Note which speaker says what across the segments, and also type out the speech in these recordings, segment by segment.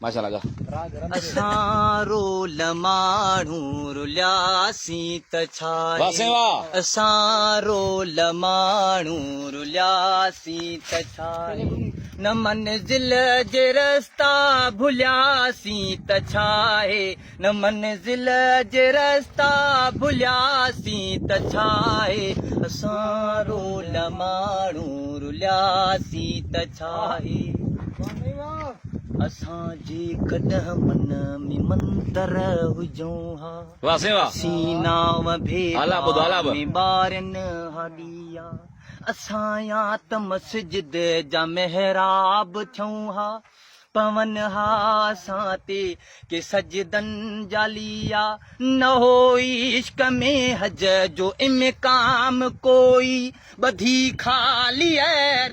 Speaker 1: माशाल्लाह
Speaker 2: असां रोल माण्हू रुलियासीं त छा
Speaker 1: वाह साईं वाह
Speaker 2: असां रोल माण्हू रुलियासीं त छा न मंज़िल जे रस्ता भुलियासीं त छा आहे न मंज़िल जे रस्ता भुलियासीं त छा आहे असां रोल माण्हू रुलियासीं त छा आहे असांजे कॾहिं मन में मंतर हुजूं हा
Speaker 1: वाह साईं वाह
Speaker 2: सीनाव
Speaker 1: आला ॿुधो, आला ॿुधो।
Speaker 2: में ॿारनि हॾिया असां या त मस्जिद जा महराब थियूं हा पवन हा असां ते के सजदन जालिया न हो इश्क में हज जो इमकाम कोई ॿधी खाली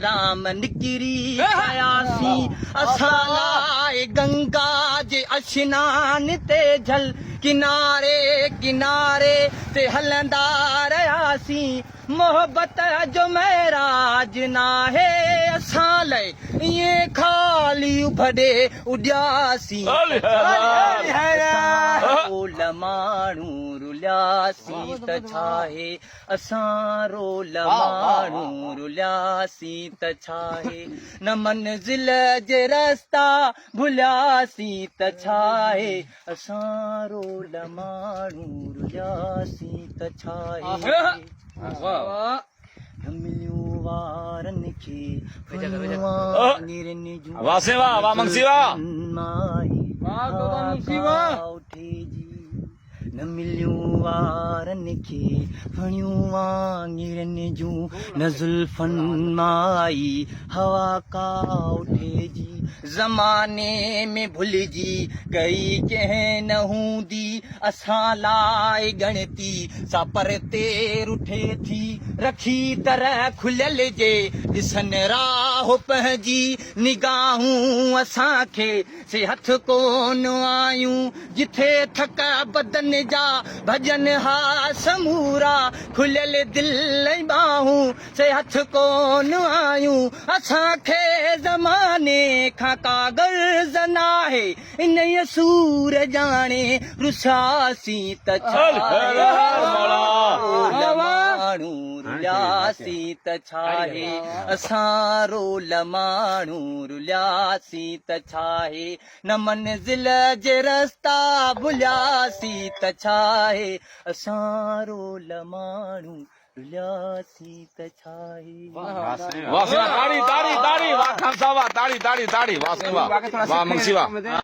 Speaker 2: राम निकिरी आयासीं असां लाइ गंगा जे अशनान ते झल किनारे किनारे ते हलंदा रहियासीं मोहबत जो महराज नाहे असां लाइ ईअं खाली उभॾे उॾियासीं रोल माण्हू रुलियासीं त छा आहे असां रोल माण्हू रुलियासीं त छा आहे न मंज़िल जे रस्ता भुलियासीं त छा आहे असां रोल माण्हू रुलियासीं त छा आहे मिलियूं वारनि खे
Speaker 1: वाह साईं वाह वाह मंगसी वाह
Speaker 2: न मिलियूं वारनि खे फणियूं वांगिरनि जूं न ज़ुल्फनि माई हवा का उठे जी ज़माने में भुलिजी कई कंहिं न हूंदी असां लाइ गणती सा परते रुठे थी रखी तरह खुलियल जे ॾिसनि राह पंहिंजी निगाहूं असांखे से हथ कोन आयूं जिथे थक बदन जा भॼन हा समूरा खुलियल दिल बाहूं से हथ कोन आयूं असांखे ज़माने खां काग़ज़ नाहे इन सूर ॼाणे रुसासीं त छा माण्हू रुलियासीं त छा आहे असां रोल माण्हू रुलियासीं त छा आहे न मंज़िल जे रस्ता भुलियासीं त छा आहे असां रोल माण्हू रुलियासीं त छा आहे
Speaker 1: वाह साईं वाह ताड़ी ताड़ी ताड़ी वाह खान साहब वाह ताड़ी ताड़ी ताड़ी वाह साईं वाह वाह मंगसी वाह